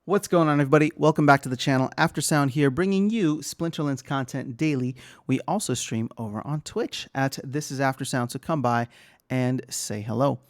What's going on, everybody? Welcome back to the channel. Aftersound here, bringing you Splinterlands content daily. We also stream over on Twitch at This Is Aftersound, so come by and say hello.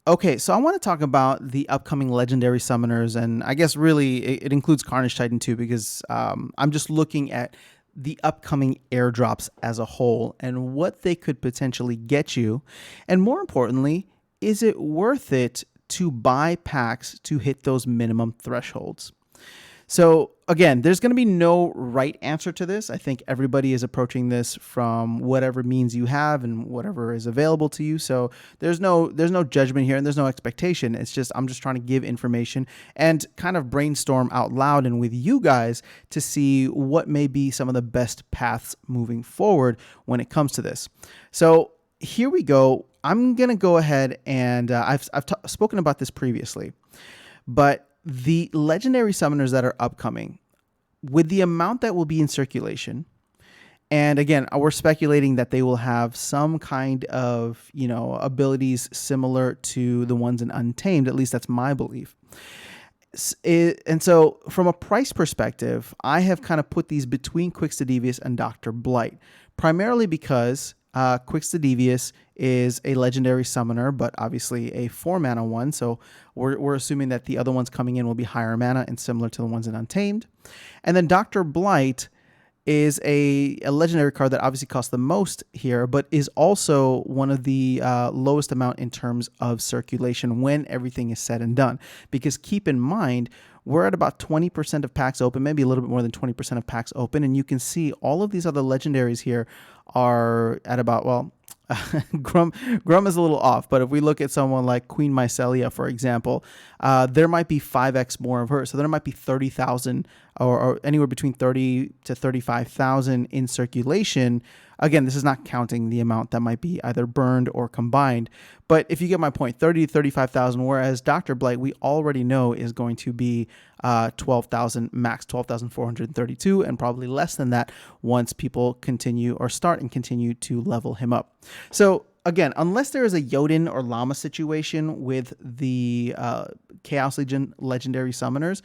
Okay, so I want to talk about the upcoming legendary summoners, and I guess really it includes Carnage Titan too, because I'm just looking at the upcoming airdrops as a whole and what they could potentially get you, and more importantly, is it worth it to buy packs to hit those minimum thresholds? So again, there's going to be no right answer to this. I think everybody is approaching this from whatever means you have and whatever is available to you. So there's no judgment here and there's no expectation. It's just I'm just trying to give information and kind of brainstorm out loud and with you guys to see what may be some of the best paths moving forward when it comes to this. So here we go. I'm going to go ahead and I've spoken about this previously, but the legendary summoners that are upcoming, with the amount that will be in circulation, and again, we're speculating that they will have some kind of, abilities similar to the ones in Untamed. At least that's my belief. And so from a price perspective, I have kind of put these between Quixote and Dr. Blight, primarily because Quixote is a legendary summoner, but obviously a 4-mana one. So we're assuming that the other ones coming in will be higher mana and similar to the ones in Untamed. And then Dr. Blight is a legendary card that obviously costs the most here, but is also one of the lowest amount in terms of circulation when everything is said and done. Because keep in mind, we're at about 20% of packs open, maybe a little bit more than 20% of packs open. And you can see all of these other legendaries here are at about, well, Grum is a little off, but if we look at someone like Queen Mycelia, for example, there might be 5x more of her. So there might be 30,000 or anywhere between 30 to 35,000 in circulation. Again, this is not counting the amount that might be either burned or combined. But if you get my point, 30 to 35,000, whereas Dr. Blight, we already know is going to be 12,000, max 12,432, and probably less than that once people continue or start and continue to level him up. So again, unless there is a Jotun or Llama situation with the Chaos Legion legendary summoners,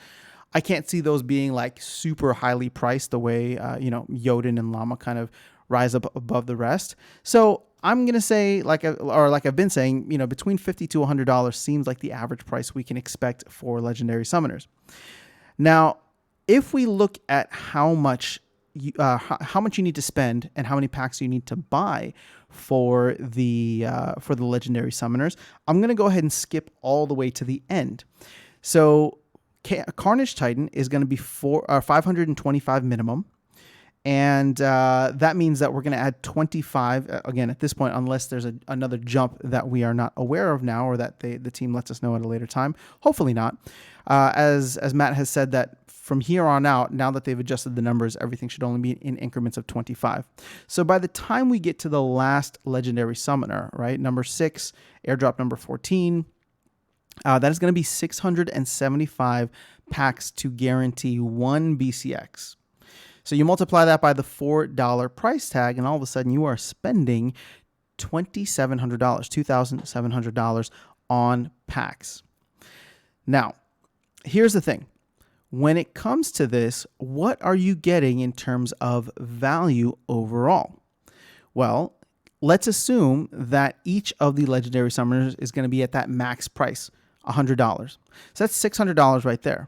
I can't see those being like super highly priced the way, Jotun and Llama kind of rise up above the rest. So I'm going to say, like I've been saying, between $50 to $100 seems like the average price we can expect for legendary summoners. Now, if we look at how much you need to spend and how many packs you need to buy for the legendary summoners, I'm going to go ahead and skip all the way to the end. So Carnage Titan is going to be 525 minimum. And that means that we're going to add 25, again, at this point, unless there's another jump that we are not aware of now or that the team lets us know at a later time. Hopefully not. As Matt has said that from here on out, now that they've adjusted the numbers, everything should only be in increments of 25. So by the time we get to the last legendary summoner, right, number 6, airdrop number 14, that is going to be 675 packs to guarantee 1 BCX. So you multiply that by the $4 price tag, and all of a sudden you are spending $2,700, $2,700 on packs. Now, here's the thing. When it comes to this, what are you getting in terms of value overall? Well, let's assume that each of the legendary summoners is going to be at that max price, $100. So that's $600 right there.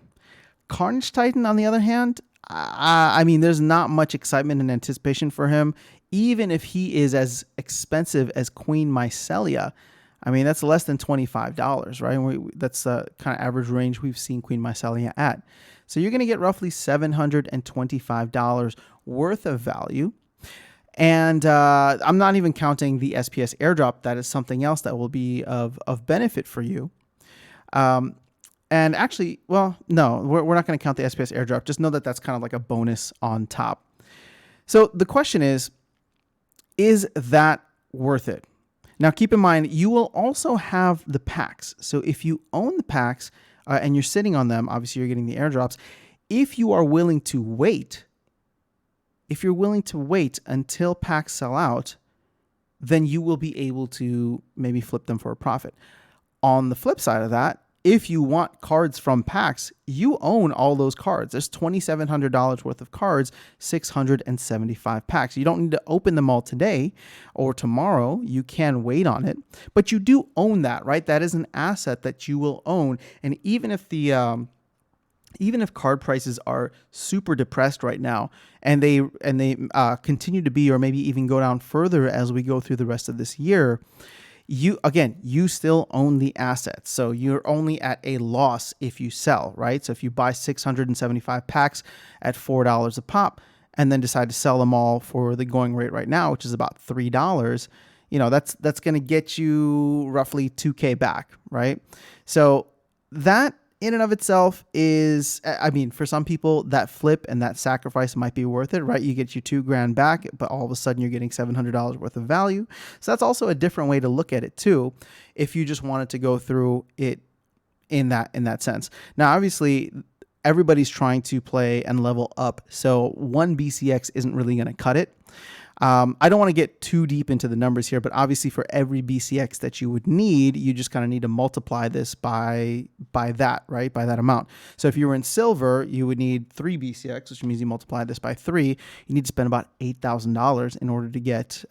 Carnage Titan, on the other hand, I mean, there's not much excitement and anticipation for him, even if he is as expensive as Queen Mycelia. I mean, that's less than $25, right? That's the kind of average range we've seen Queen Mycelia at. So you're going to get roughly $725 worth of value. And I'm not even counting the SPS airdrop. That is something else that will be of benefit for you. And actually, well, no, we're not going to count the SPS airdrop. Just know that that's kind of like a bonus on top. So the question is that worth it? Now, keep in mind, you will also have the packs. So if you own the packs and you're sitting on them, obviously you're getting the airdrops. If you are willing to wait, until packs sell out, then you will be able to maybe flip them for a profit. On the flip side of that, if you want cards from packs, you own all those cards. There's $2,700 worth of cards, 675 packs. You don't need to open them all today or tomorrow. You can wait on it, but you do own that, right? That is an asset that you will own. And even if card prices are super depressed right now, and they continue to be, or maybe even go down further as we go through the rest of this year, you still own the assets. So you're only at a loss if you sell, right? So if you buy 675 packs at $4 a pop and then decide to sell them all for the going rate right now, which is about $3, that's going to get you roughly 2K back, right? So that in and of itself is, I mean, for some people that flip and that sacrifice might be worth it, right? You get you $2,000 back, but all of a sudden you're getting $700 worth of value. So that's also a different way to look at it too, if you just wanted to go through it in that sense. Now, obviously, everybody's trying to play and level up, so one BCX isn't really going to cut it. I don't want to get too deep into the numbers here, but obviously for every BCX that you would need, you just kind of need to multiply this by that, right? By that amount. So if you were in silver, you would need 3 BCX, which means you multiply this by 3. You need to spend about $8,000 in order to get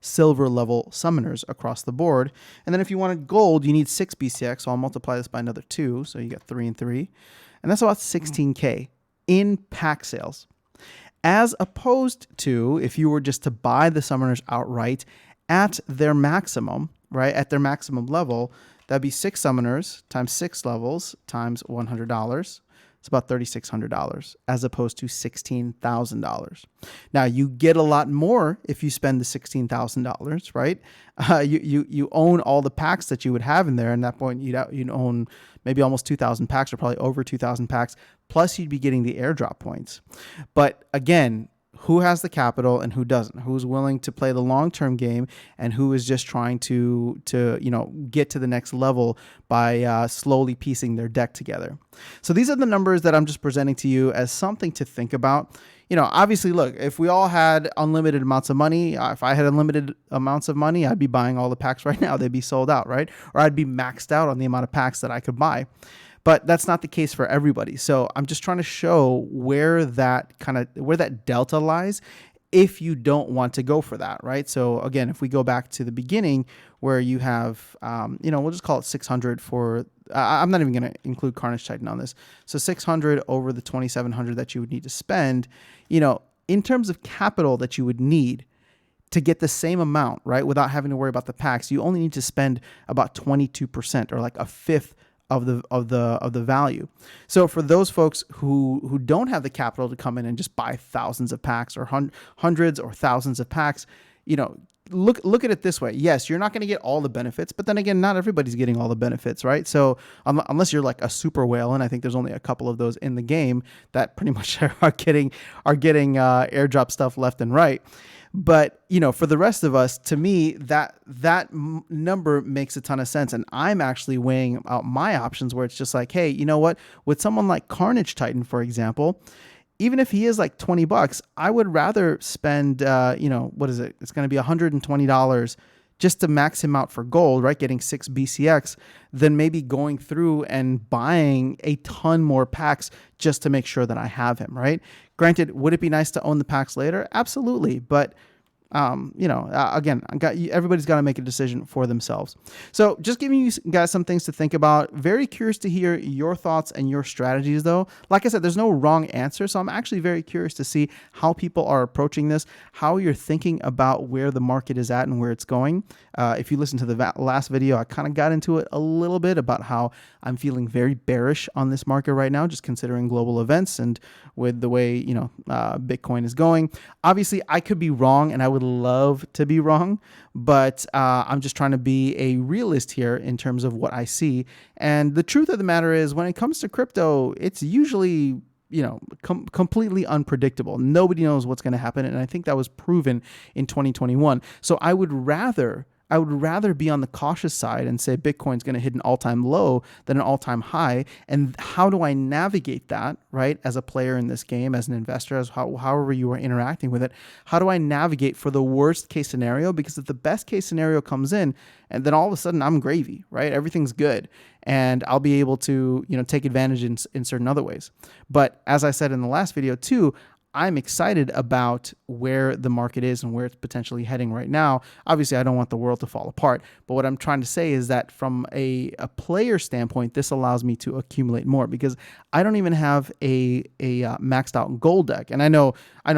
silver level summoners across the board. And then if you wanted gold, you need 6 BCX. So I'll multiply this by another 2. So you got 3 and 3. And that's about 16K in pack sales. As opposed to if you were just to buy the summoners outright at their maximum, right? At their maximum level, that'd be 6 summoners times 6 levels times $100. It's about $3,600 as opposed to $16,000. Now you get a lot more if you spend the $16,000, right? You own all the packs that you would have in there. And at that point, you'd own maybe almost 2,000 packs, or probably over 2,000 packs. Plus, you'd be getting the airdrop points. But again, who has the capital and who doesn't? Who's willing to play the long-term game, and who is just trying to get to the next level by slowly piecing their deck together? So these are the numbers that I'm just presenting to you as something to think about. Obviously, look, if we all had unlimited amounts of money, if I had unlimited amounts of money, I'd be buying all the packs right now. They'd be sold out, right? Or I'd be maxed out on the amount of packs that I could buy. But that's not the case for everybody. So I'm just trying to show where that delta lies if you don't want to go for that, right? So again, if we go back to the beginning where you have, we'll just call it 600 for, I'm not even going to include Carnage Titan on this. So 600 over the 2,700 that you would need to spend, in terms of capital that you would need to get the same amount, right? Without having to worry about the packs, you only need to spend about 22%, or like a fifth of the value. So for those folks who don't have the capital to come in and just buy thousands of packs, or hundreds or thousands of packs, look at it this way. Yes, you're not going to get all the benefits, but then again, not everybody's getting all the benefits, right? So unless you're like a super whale, and I think there's only a couple of those in the game that pretty much are getting airdrop stuff left and right. But, for the rest of us, to me, that number makes a ton of sense. And I'm actually weighing out my options where it's just like, hey, you know what? With someone like Carnage Titan, for example, even if he is like $20, I would rather spend, what is it? It's going to be $120 just to max him out for gold, right? Getting 6 BCX, than maybe going through and buying a ton more packs just to make sure that I have him, right? Granted, would it be nice to own the packs later? Absolutely. But again, everybody's got to make a decision for themselves. So just giving you guys some things to think about. Very curious to hear your thoughts and your strategies, though. Like I said, there's no wrong answer. So I'm actually very curious to see how people are approaching this, how you're thinking about where the market is at and where it's going. If you listen to the last video, I kind of got into it a little bit about how I'm feeling very bearish on this market right now, just considering global events and with the way, Bitcoin is going. Obviously, I could be wrong, and I would love to be wrong, but I'm just trying to be a realist here in terms of what I see. And the truth of the matter is, when it comes to crypto, it's usually completely unpredictable. Nobody knows what's going to happen, and I think that was proven in 2021. So I would rather be on the cautious side and say Bitcoin's going to hit an all-time low than an all-time high. And how do I navigate that, right? As a player in this game, as an investor, however you are interacting with it, how do I navigate for the worst case scenario? Because if the best case scenario comes in, and then all of a sudden I'm gravy, right? Everything's good. and I'll be able to, take advantage in certain other ways. But as I said in the last video too, I'm excited about where the market is and where it's potentially heading right now. Obviously, I don't want the world to fall apart, but what I'm trying to say is that from a player standpoint, this allows me to accumulate more because I don't even have a maxed out gold deck. And I know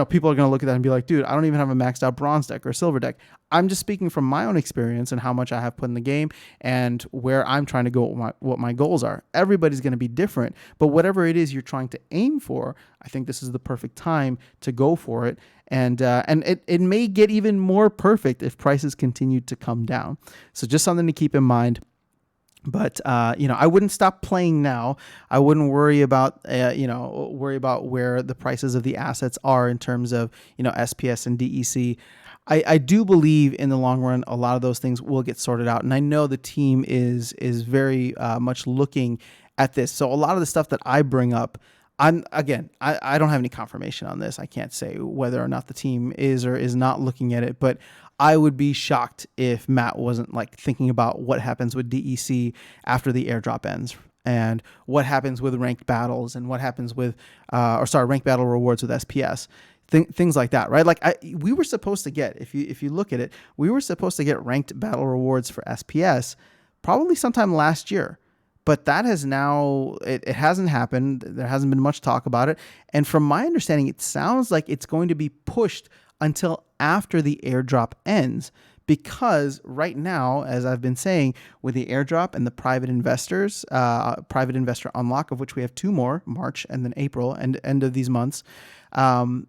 people are going to look at that and be like, dude, I don't even have a maxed out bronze deck or silver deck. I'm just speaking from my own experience and how much I have put in the game and where I'm trying to go, what my goals are. Everybody's going to be different, but whatever it is you're trying to aim for, I think this is the perfect time to go for it. And it may get even more perfect if prices continue to come down. So just something to keep in mind. But I wouldn't stop playing now. I wouldn't worry about where the prices of the assets are in terms of SPS and DEC. I do believe in the long run, a lot of those things will get sorted out. And I know the team is very much looking at this. So a lot of the stuff that I bring up, I don't have any confirmation on this. I can't say whether or not the team is or is not looking at it, but I would be shocked if Matt wasn't thinking about what happens with DEC after the airdrop ends, and what happens with ranked battles, and what happens with, ranked battle rewards with SPS. Things like that, right? We were supposed to get, if you look at it, we were supposed to get ranked battle rewards for SPS probably sometime last year, but that has now, it hasn't happened. There hasn't been much talk about it. And from my understanding, it sounds like it's going to be pushed until after the airdrop ends, because right now, as I've been saying, with the airdrop and the private investors, private investor unlock, of which we have 2 more, March and then April, and end of these months,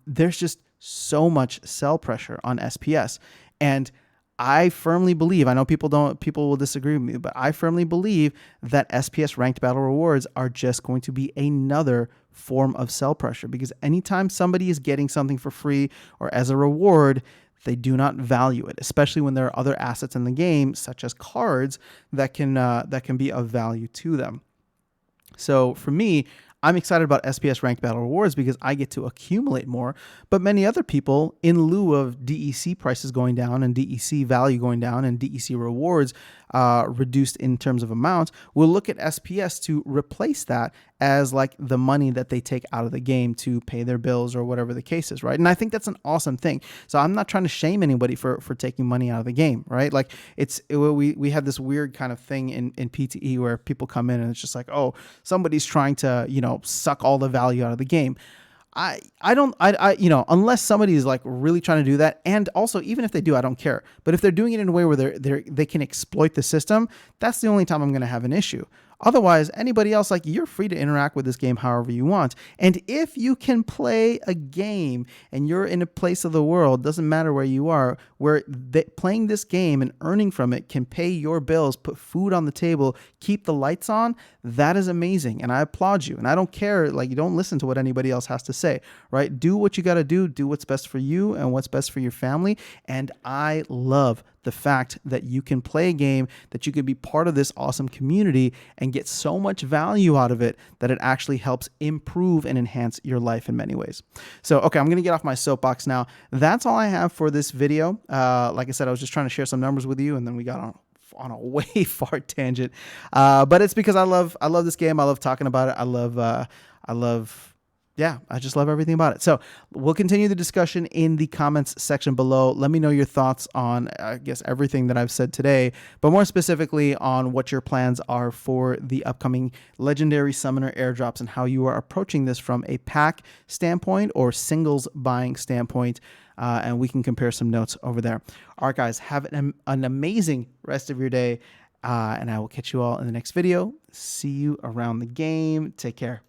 there's just so much sell pressure on SPS. And I firmly believe, I know people will disagree with me, but I firmly believe that SPS ranked battle rewards are just going to be another form of sell pressure, because anytime somebody is getting something for free or as a reward, they do not value it, especially when there are other assets in the game, such as cards, that can be of value to them. So for me, I'm excited about SPS ranked battle rewards because I get to accumulate more, but many other people, in lieu of DEC prices going down and DEC value going down and DEC rewards reduced in terms of amounts, will look at SPS to replace that as the money that they take out of the game to pay their bills or whatever the case is, right? And I think that's an awesome thing. So I'm not trying to shame anybody for taking money out of the game, right? We have this weird kind of thing in PTE where people come in and it's just oh, somebody's trying to, suck all the value out of the game. Unless somebody is really trying to do that, and also even if they do, I don't care. But if they're doing it in a way where they can exploit the system, that's the only time I'm going to have an issue. Otherwise, anybody else, you're free to interact with this game however you want. And if you can play a game and you're in a place of the world, doesn't matter where you are, where playing this game and earning from it can pay your bills, put food on the table, keep the lights on, that is amazing. And I applaud you. And I don't care, you don't listen to what anybody else has to say, right? Do what you got to do what's best for you and what's best for your family. And I love the fact that you can play a game, that you can be part of this awesome community and get so much value out of it that it actually helps improve and enhance your life in many ways. So, okay, I'm going to get off my soapbox now. That's all I have for this video. Like I said, I was just trying to share some numbers with you, and then we got on a way far tangent. But it's because I love this game. I love talking about it. I just love everything about it. So we'll continue the discussion in the comments section below. Let me know your thoughts on, I guess, everything that I've said today, but more specifically on what your plans are for the upcoming Legendary Summoner airdrops and how you are approaching this from a pack standpoint or singles buying standpoint. And we can compare some notes over there. All right, guys, have an amazing rest of your day. And I will catch you all in the next video. See you around the game. Take care.